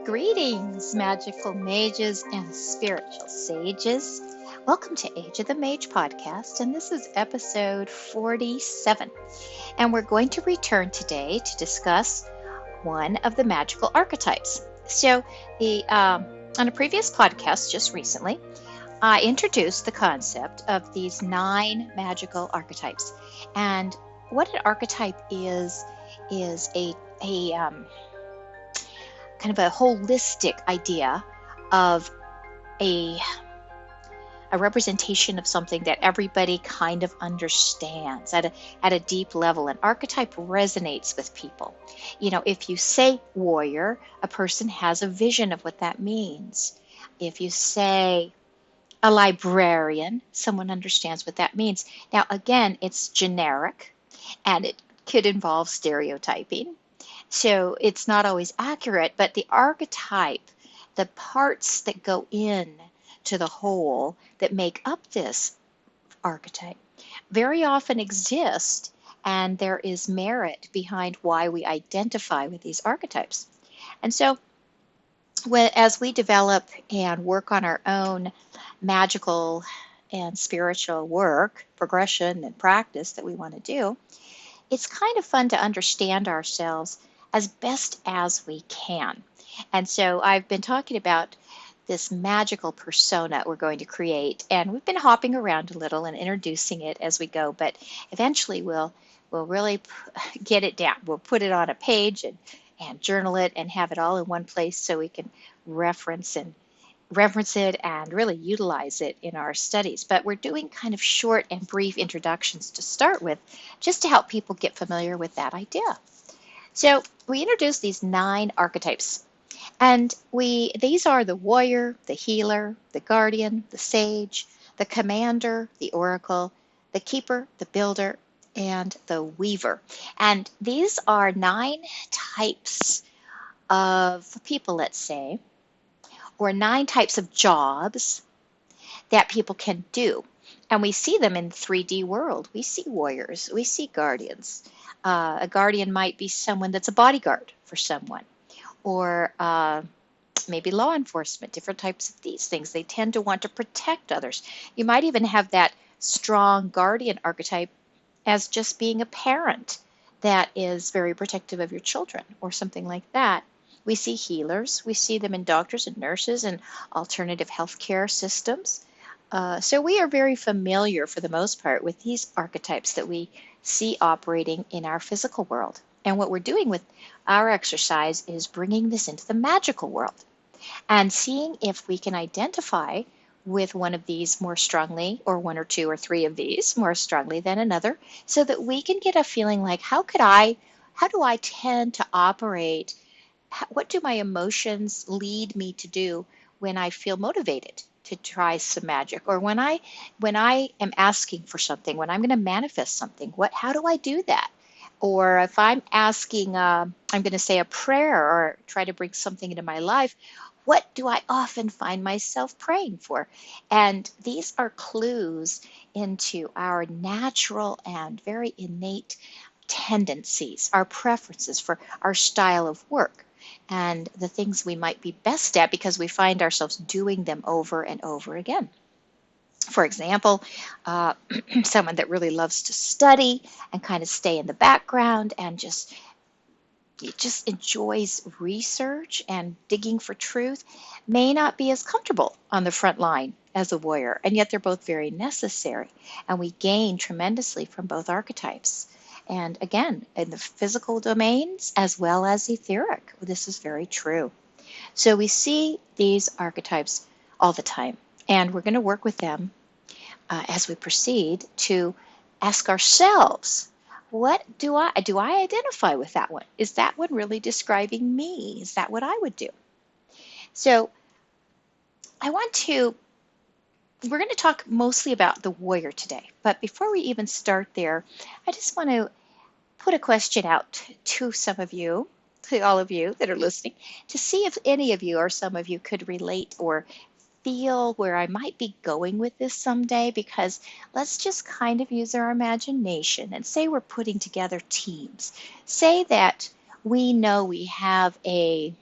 Greetings, magical mages and spiritual sages. Welcome to Age of the Mage podcast, and this is episode 47. And we're going to return today to discuss one of the magical archetypes. So, on a previous podcast just recently, I introduced the concept of these 9 magical archetypes. And what an archetype is a kind of a holistic idea of a representation of something that everybody kind of understands at a deep level. An archetype resonates with people. You know, if you say warrior, a person has a vision of what that means. If you say a librarian, someone understands what that means. Now, again, it's generic and it could involve stereotyping. So it's not always accurate, but the archetype, the parts that go in to the whole that make up this archetype, very often exist, and there is merit behind why we identify with these archetypes. And so as we develop and work on our own magical and spiritual work, progression and practice that we want to do, it's kind of fun to understand ourselves as best as we can. And so I've been talking about this magical persona we're going to create, and we've been hopping around a little and introducing it as we go, but eventually we'll really get it down. We'll put it on a page and journal it and have it all in one place so we can reference it and really utilize it in our studies. But we're doing kind of short and brief introductions to start with, just to help people get familiar with that idea. So we introduced these 9 archetypes, and these are the warrior, the healer, the guardian, the sage, the commander, the oracle, the keeper, the builder, and the weaver. And these are 9 types of people, let's say, or 9 types of jobs that people can do. And we see them in the 3D world. We see warriors, we see guardians. A guardian might be someone that's a bodyguard for someone, or maybe law enforcement, different types of these things. They tend to want to protect others. You might even have that strong guardian archetype as just being a parent that is very protective of your children or something like that. We see healers. We see them in doctors and nurses and alternative healthcare systems. So we are very familiar, for the most part, with these archetypes that we see operating in our physical world. And what we're doing with our exercise is bringing this into the magical world and seeing if we can identify with one of these more strongly, or 1 or 2 or 3 of these more strongly than another, so that we can get a feeling like, how do I tend to operate? What do my emotions lead me to do when I feel motivated to try some magic, or when I am asking for something, when I'm going to manifest something? How do I do that? Or if I'm asking, I'm going to say a prayer or try to bring something into my life, what do I often find myself praying for? And these are clues into our natural and very innate tendencies, our preferences for our style of work, and the things we might be best at because we find ourselves doing them over and over again. For example, someone that really loves to study and kind of stay in the background and just enjoys research and digging for truth may not be as comfortable on the front line as a warrior, and yet they're both very necessary, and we gain tremendously from both archetypes. And again, in the physical domains as well as etheric, this is very true. So we see these archetypes all the time, and we're going to work with them as we proceed to ask ourselves, what do I identify with that one? Is that one really describing me? Is that what I would do? So we're going to talk mostly about the warrior today, but before we even start there, I just want to put a question out to some of you, to all of you that are listening, to see if any of you or some of you could relate or feel where I might be going with this someday, because let's just kind of use our imagination and say we're putting together teams. Say that we know we have a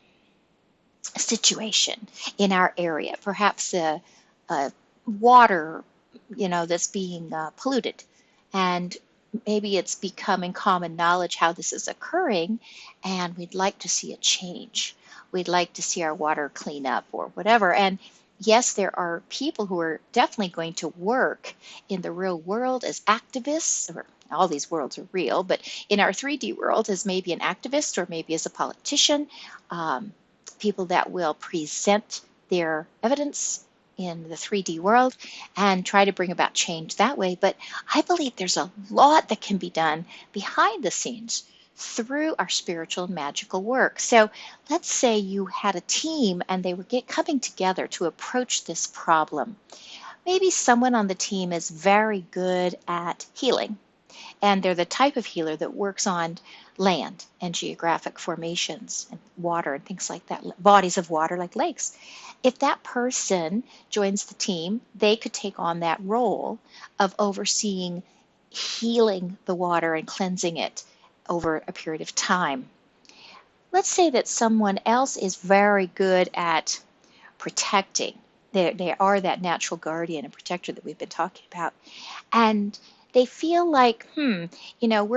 situation in our area, perhaps a water, that's being polluted, and maybe it's becoming common knowledge how this is occurring, and we'd like to see a change. We'd like to see our water clean up or whatever. And yes, there are people who are definitely going to work in the real world as activists, or all these worlds are real, but in our 3D world as maybe an activist or maybe as a politician, um, people that will present their evidence in the 3D world and try to bring about change that way. But I believe there's a lot that can be done behind the scenes through our spiritual and magical work. So let's say you had a team and they were coming together to approach this problem. Maybe someone on the team is very good at healing, and they're the type of healer that works on land and geographic formations and water and things like that, bodies of water like lakes. If that person joins the team, they could take on that role of overseeing healing the water and cleansing it over a period of time. Let's say that someone else is very good at protecting. They are that natural guardian and protector that we've been talking about. And they feel like, we're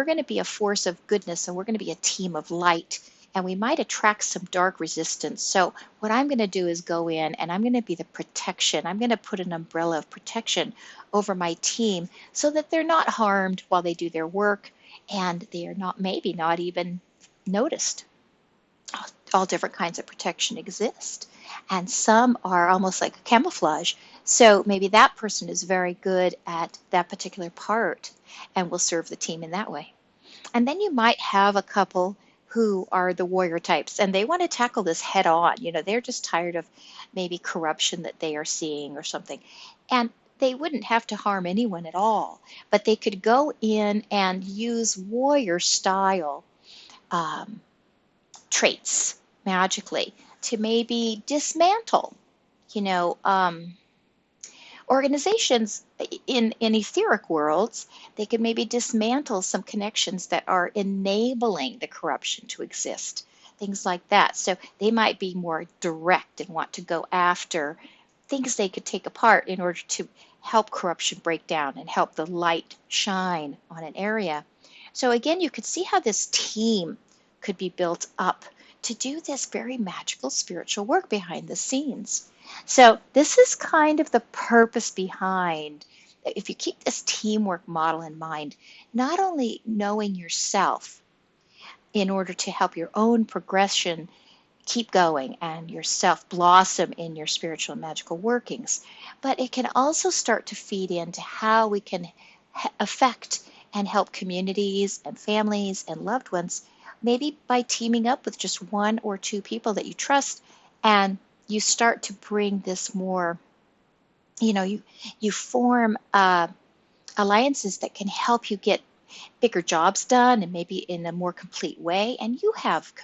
going to be a force of goodness, so we're going to be a team of light, and we might attract some dark resistance. So what I'm going to do is go in and I'm going to be the protection. I'm going to put an umbrella of protection over my team so that they're not harmed while they do their work, and they are maybe not even noticed. All different kinds of protection exist, and some are almost like camouflage. So maybe that person is very good at that particular part and will serve the team in that way. And then you might have a couple who are the warrior types, and they want to tackle this head on. They're just tired of maybe corruption that they are seeing or something. And they wouldn't have to harm anyone at all, but they could go in and use warrior style traits magically to maybe dismantle, you know, um, organizations in etheric worlds. They could maybe dismantle some connections that are enabling the corruption to exist, things like that. So they might be more direct and want to go after things they could take apart in order to help corruption break down and help the light shine on an area. So again, you could see how this team could be built up to do this very magical spiritual work behind the scenes. So this is kind of the purpose behind, if you keep this teamwork model in mind, not only knowing yourself in order to help your own progression keep going and yourself blossom in your spiritual and magical workings, but it can also start to feed into how we can affect and help communities and families and loved ones, maybe by teaming up with just one or two people that you trust, and you start to bring this more, you form alliances that can help you get bigger jobs done and maybe in a more complete way, and you have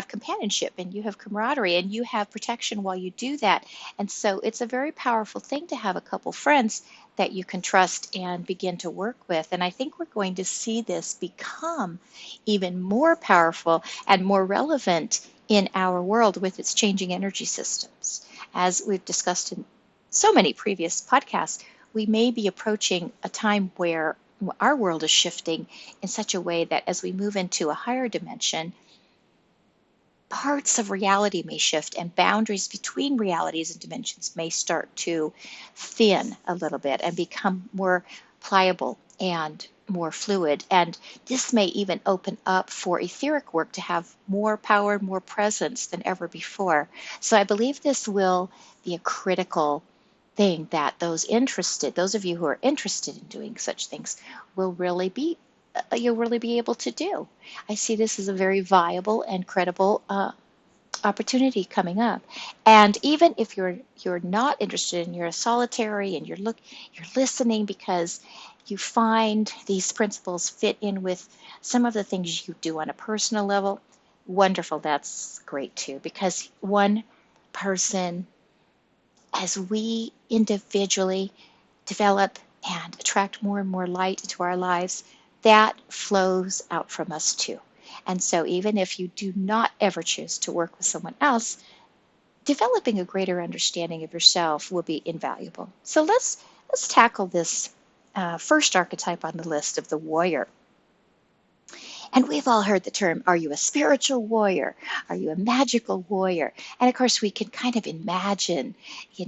companionship and you have camaraderie and you have protection while you do that. And so it's a very powerful thing to have a couple friends that you can trust and begin to work with. And I think we're going to see this become even more powerful and more relevant in our world with its changing energy systems. As we've discussed in so many previous podcasts, we may be approaching a time where our world is shifting in such a way that as we move into a higher dimension, parts of reality may shift and boundaries between realities and dimensions may start to thin a little bit and become more pliable and more fluid. And this may even open up for etheric work to have more power, more presence than ever before. So I believe this will be a critical thing that those of you who are interested in doing such things, you'll really be able to do. I see this as a very viable and credible opportunity coming up. And even if you're not interested and you're a solitary and you're listening because you find these principles fit in with some of the things you do on a personal level, wonderful, that's great too, because one person, as we individually develop and attract more and more light into our lives, that flows out from us too. And so even if you do not ever choose to work with someone else, developing a greater understanding of yourself will be invaluable. So let's tackle this first archetype on the list of the warrior. And we've all heard the term, are you a spiritual warrior? Are you a magical warrior? And of course, we can kind of imagine,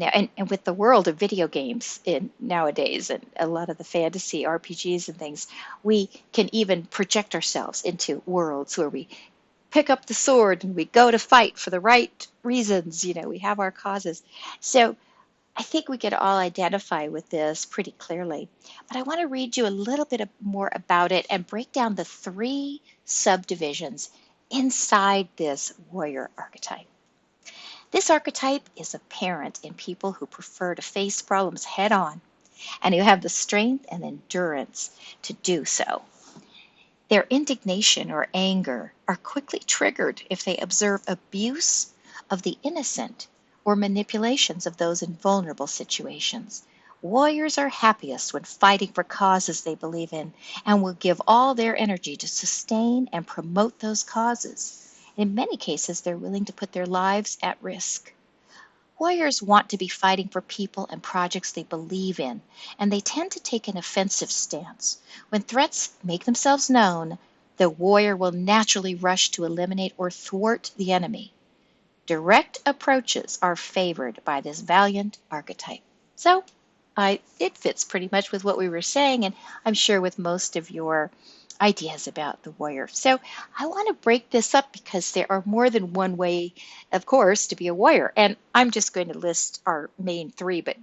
and with the world of video games nowadays and a lot of the fantasy RPGs and things, we can even project ourselves into worlds where we pick up the sword and we go to fight for the right reasons. We have our causes. So I think we could all identify with this pretty clearly, but I want to read you a little bit more about it and break down the 3 subdivisions inside this warrior archetype. This archetype is apparent in people who prefer to face problems head on and who have the strength and endurance to do so. Their indignation or anger are quickly triggered if they observe abuse of the innocent or manipulations of those in vulnerable situations. Warriors are happiest when fighting for causes they believe in and will give all their energy to sustain and promote those causes. In many cases, they're willing to put their lives at risk. Warriors want to be fighting for people and projects they believe in, and they tend to take an offensive stance. When threats make themselves known, the warrior will naturally rush to eliminate or thwart the enemy. Direct approaches are favored by this valiant archetype. So it fits pretty much with what we were saying, and I'm sure with most of your ideas about the warrior. So I want to break this up because there are more than one way, of course, to be a warrior. And I'm just going to list our main 3, but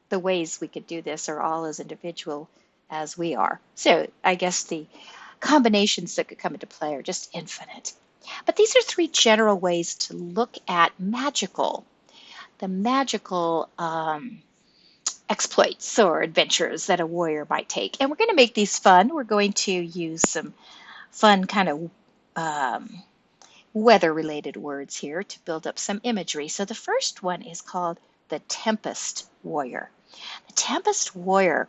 the ways we could do this are all as individual as we are. So I guess the combinations that could come into play are just infinite. But these are 3 general ways to look at the magical exploits or adventures that a warrior might take. And we're going to make these fun. We're going to use some fun kind of weather-related words here to build up some imagery. So the first one is called the Tempest Warrior. The Tempest Warrior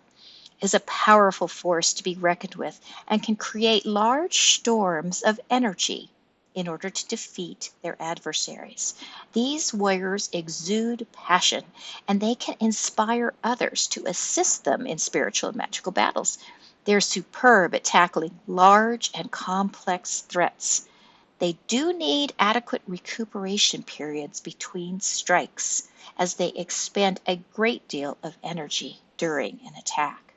is a powerful force to be reckoned with and can create large storms of energy in order to defeat their adversaries. These warriors exude passion, and they can inspire others to assist them in spiritual and magical battles. They're superb at tackling large and complex threats. They do need adequate recuperation periods between strikes, as they expend a great deal of energy during an attack.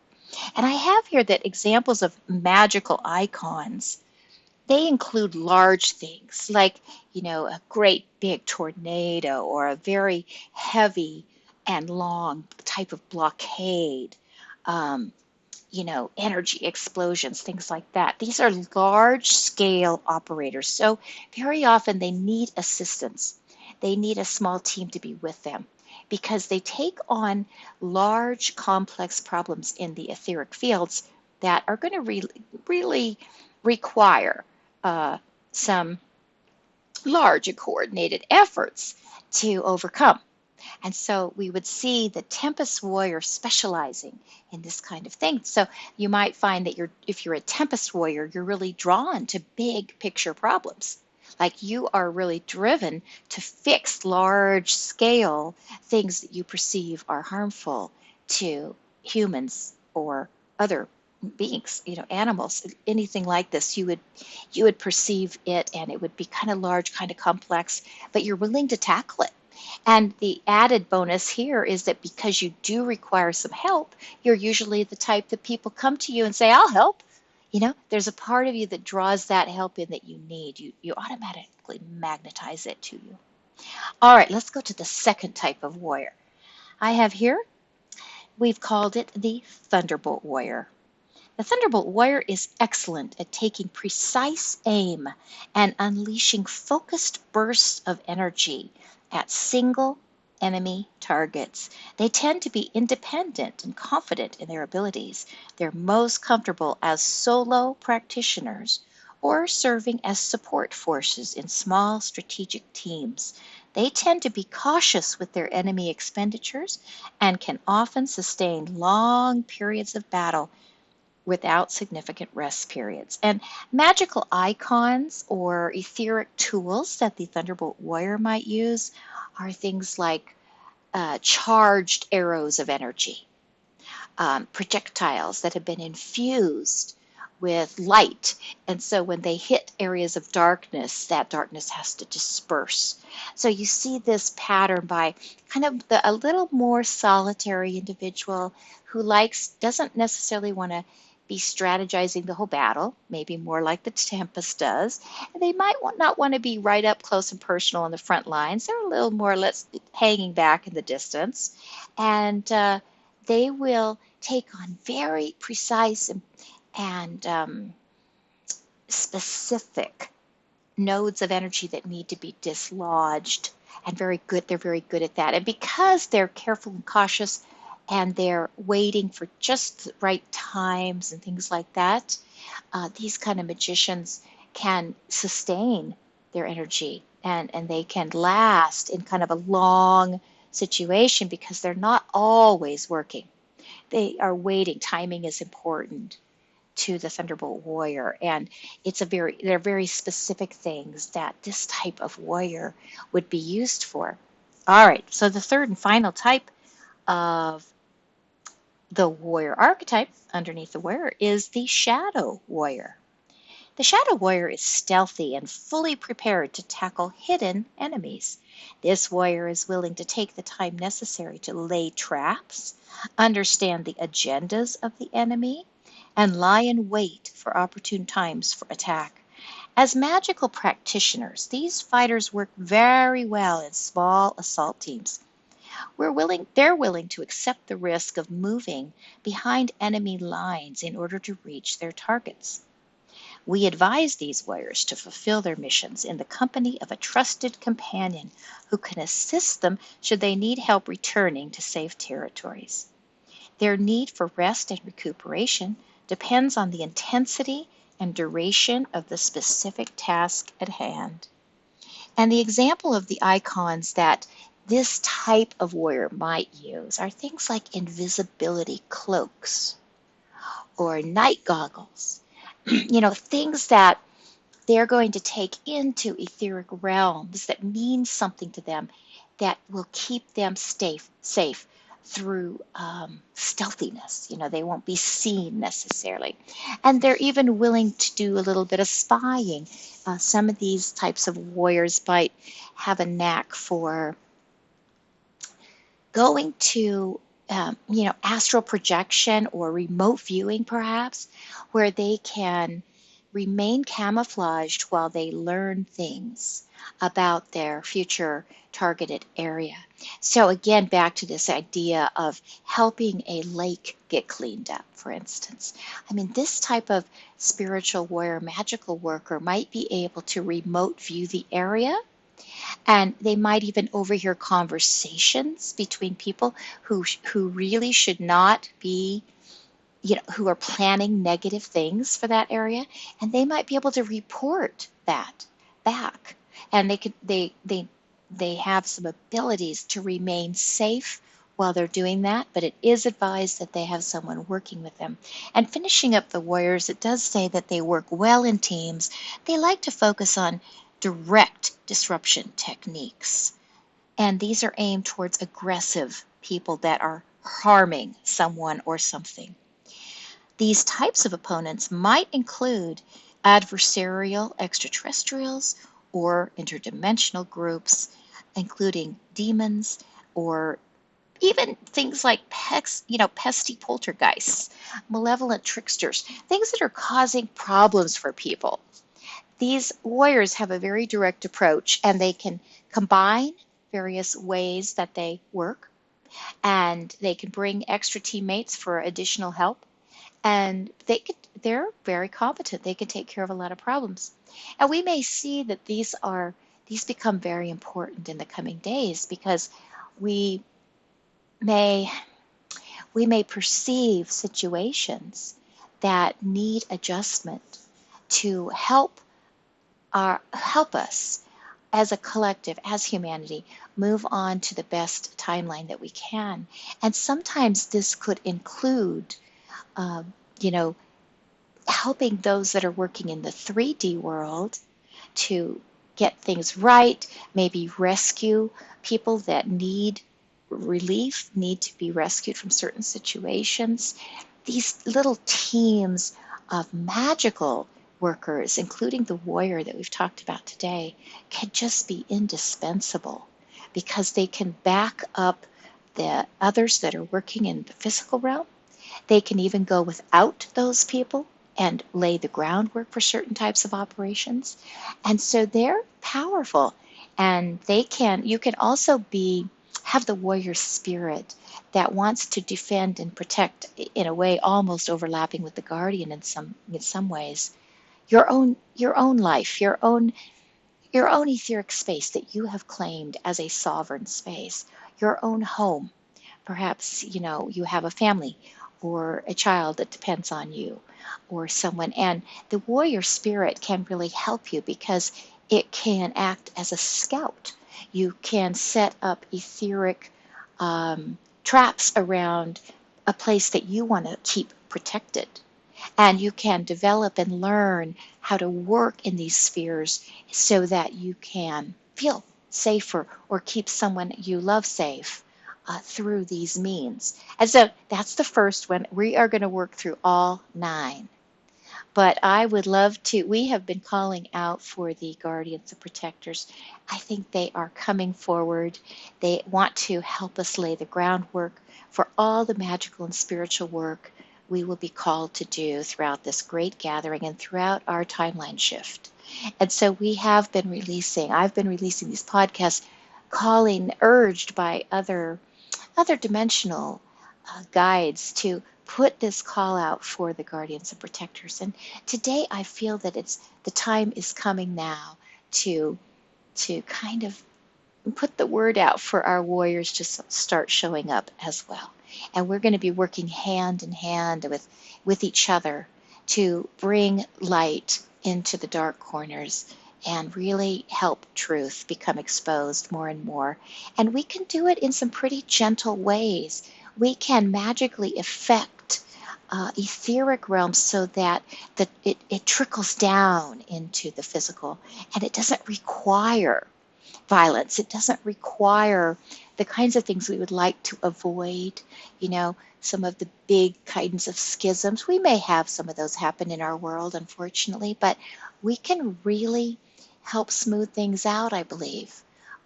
And I have here that examples of magical icons, they include large things like, a great big tornado or a very heavy and long type of blockade, energy explosions, things like that. These are large scale operators. So very often they need assistance. They need a small team to be with them because they take on large complex problems in the etheric fields that are going to really require some large and coordinated efforts to overcome. And so we would see the Tempest Warrior specializing in this kind of thing. So you might find that if you're a Tempest Warrior, you're really drawn to big picture problems. Like you are really driven to fix large scale things that you perceive are harmful to humans or other beings, animals, anything like this, you would perceive it and it would be kind of large, kind of complex, but you're willing to tackle it. And the added bonus here is that because you do require some help, you're usually the type that people come to you and say, I'll help. There's a part of you that draws that help in that you need. You automatically magnetize it to you. All right, let's go to the second type of warrior. I have here, we've called it the Thunderbolt Warrior. The Thunderbolt Warrior is excellent at taking precise aim and unleashing focused bursts of energy at single enemy targets. They tend to be independent and confident in their abilities. They're most comfortable as solo practitioners or serving as support forces in small strategic teams. They tend to be cautious with their enemy expenditures and can often sustain long periods of battle without significant rest periods. And magical icons or etheric tools that the Thunderbolt Warrior might use are things like charged arrows of energy, projectiles that have been infused with light. And so when they hit areas of darkness, that darkness has to disperse. So you see this pattern by kind of a little more solitary individual who doesn't necessarily want to be strategizing the whole battle, maybe more like the Tempest does. And they might not want to be right up close and personal on the front lines. They're a little more hanging back in the distance. And they will take on very precise and specific nodes of energy that need to be dislodged, and they're very good at that. And because they're careful and cautious and they're waiting for just the right times and things like that, these kind of magicians can sustain their energy, and they can last in kind of a long situation because they're not always working. They are waiting. Timing is important to the Thunderbolt Warrior, and they're very specific things that this type of warrior would be used for. All right, so the third and final type of the warrior archetype underneath the warrior is the shadow warrior. The shadow warrior is stealthy and fully prepared to tackle hidden enemies. This warrior is willing to take the time necessary to lay traps, understand the agendas of the enemy, and lie in wait for opportune times for attack. As magical practitioners, these fighters work very well in small assault teams. They're willing to accept the risk of moving behind enemy lines in order to reach their targets. We advise these warriors to fulfill their missions in the company of a trusted companion who can assist them should they need help returning to safe territories. Their need for rest and recuperation depends on the intensity and duration of the specific task at hand. And the example of the icons that this type of warrior might use are things like invisibility cloaks or night goggles. Things that they're going to take into etheric realms that mean something to them, that will keep them safe through stealthiness. They won't be seen necessarily. And they're even willing to do a little bit of spying. Some of these types of warriors might have a knack for going to astral projection or remote viewing perhaps, where they can remain camouflaged while they learn things about their future targeted area. So again, back to this idea of helping a lake get cleaned up, for instance. This type of spiritual warrior, magical worker might be able to remote view the area, and they might even overhear conversations between people who really should not be, who are planning negative things for that area, and they might be able to report that back. And they have some abilities to remain safe while they're doing that, but it is advised that they have someone working with them. And finishing up the warriors, it does say that they work well in teams. They like to focus on direct disruption techniques, and these are aimed towards aggressive people that are harming someone or something. These types of opponents might include adversarial extraterrestrials or interdimensional groups, including demons, or even things like pesky poltergeists, malevolent tricksters, things that are causing problems for people. These warriors have a very direct approach, and they can combine various ways that they work, and they can bring extra teammates for additional help, and they're very competent. They can take care of a lot of problems. And we may see that these become very important in the coming days, because we may perceive situations that need adjustment to help us as a collective, as humanity, move on to the best timeline that we can. And sometimes this could include, helping those that are working in the 3D world to get things right, maybe rescue people that need relief, need to be rescued from certain situations. These little teams of magical workers, including the warrior that we've talked about today, can just be indispensable because they can back up the others that are working in the physical realm. They can even go without those people and lay the groundwork for certain types of operations. And so they're powerful. And you can also have the warrior spirit that wants to defend and protect, in a way almost overlapping with the guardian in some ways, your own life, your own etheric space that you have claimed as a sovereign space, your own home. Perhaps, you have a family or a child that depends on you or someone. And the warrior spirit can really help you because it can act as a scout. You can set up etheric traps around a place that you want to keep protected. And you can develop and learn how to work in these spheres so that you can feel safer or keep someone you love safe through these means. And so that's the first one. We are going to work through all 9. But I would love to. We have been calling out for the guardians and protectors. I think they are coming forward. They want to help us lay the groundwork for all the magical and spiritual work we will be called to do throughout this great gathering and throughout our timeline shift. And so I've been releasing these podcasts, urged by other dimensional guides to put this call out for the guardians and protectors. And today I feel that the time is coming now to kind of put the word out for our warriors to start showing up as well. And we're going to be working hand in hand with each other to bring light into the dark corners and really help truth become exposed more and more. And we can do it in some pretty gentle ways. We can magically affect etheric realms so that it trickles down into the physical, and it doesn't require violence. It doesn't require the kinds of things we would like to avoid, some of the big kinds of schisms. We may have some of those happen in our world, unfortunately, but we can really help smooth things out, I believe,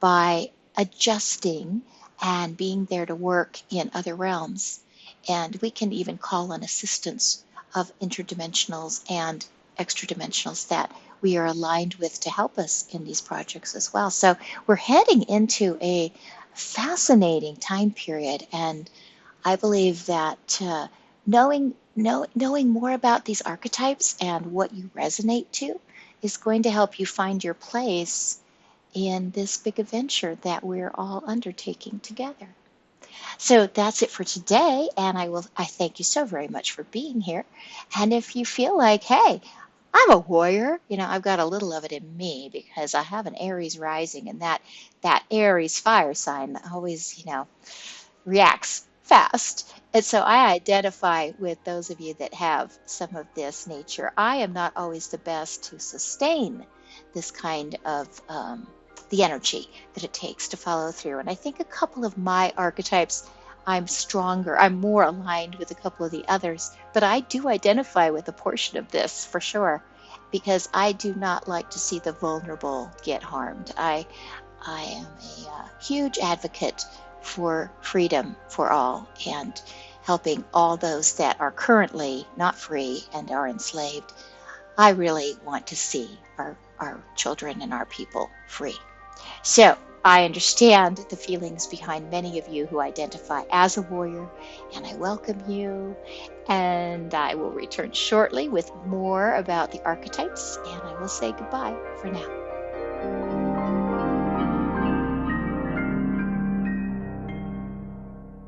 by adjusting and being there to work in other realms. And we can even call on assistance of interdimensionals and extradimensionals that we are aligned with to help us in these projects as well. So we're heading into a fascinating time period, and I believe that knowing more about these archetypes and what you resonate to is going to help you find your place in this big adventure that we're all undertaking together. So that's it for today, and I thank you so very much for being here. And if you feel like, hey, I'm a warrior, I've got a little of it in me because I have an Aries rising, and that Aries fire sign always, reacts fast. And so I identify with those of you that have some of this nature. I am not always the best to sustain this kind of the energy that it takes to follow through. And I think a couple of my archetypes, I'm more aligned with a couple of the others, but I do identify with a portion of this for sure, because I do not like to see the vulnerable get harmed. I am a huge advocate for freedom for all and helping all those that are currently not free and are enslaved. I really want to see our children and our people free. So I understand the feelings behind many of you who identify as a warrior, and I welcome you. And I will return shortly with more about the archetypes, and I will say goodbye for now.